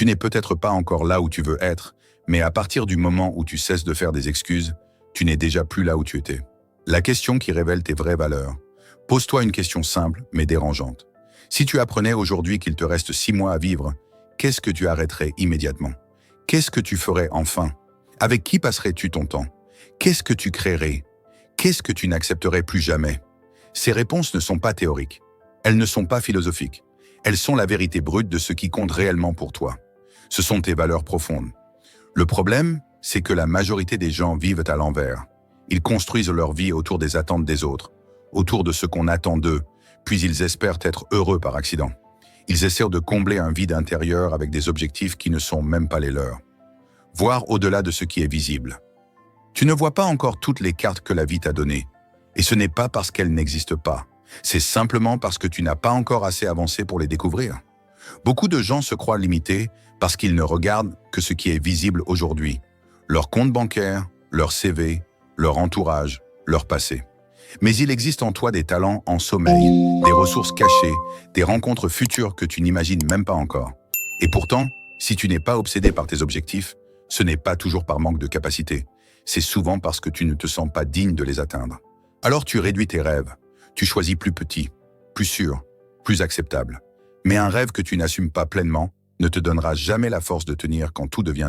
Tu n'es peut-être pas encore là où tu veux être, mais à partir du moment où tu cesses de faire des excuses, tu n'es déjà plus là où tu étais. La question qui révèle tes vraies valeurs. Pose-toi une question simple, mais dérangeante. Si tu apprenais aujourd'hui qu'il te reste 6 mois à vivre, qu'est-ce que tu arrêterais immédiatement? Qu'est-ce que tu ferais enfin? Avec qui passerais-tu ton temps? Qu'est-ce que tu créerais? Qu'est-ce que tu n'accepterais plus jamais? Ces réponses ne sont pas théoriques. Elles ne sont pas philosophiques. Elles sont la vérité brute de ce qui compte réellement pour toi. Ce sont tes valeurs profondes. Le problème, c'est que la majorité des gens vivent à l'envers. Ils construisent leur vie autour des attentes des autres, autour de ce qu'on attend d'eux, puis ils espèrent être heureux par accident. Ils essaient de combler un vide intérieur avec des objectifs qui ne sont même pas les leurs. Voir au-delà de ce qui est visible. Tu ne vois pas encore toutes les cartes que la vie t'a données. Et ce n'est pas parce qu'elles n'existent pas. C'est simplement parce que tu n'as pas encore assez avancé pour les découvrir. Beaucoup de gens se croient limités parce qu'ils ne regardent que ce qui est visible aujourd'hui. Leur compte bancaire, leur CV, leur entourage, leur passé. Mais il existe en toi des talents en sommeil, des ressources cachées, des rencontres futures que tu n'imagines même pas encore. Et pourtant, si tu n'es pas obsédé par tes objectifs, ce n'est pas toujours par manque de capacité. C'est souvent parce que tu ne te sens pas digne de les atteindre. Alors tu réduis tes rêves. Tu choisis plus petit, plus sûr, plus acceptable. Mais un rêve que tu n'assumes pas pleinement ne te donnera jamais la force de tenir quand tout devient difficile.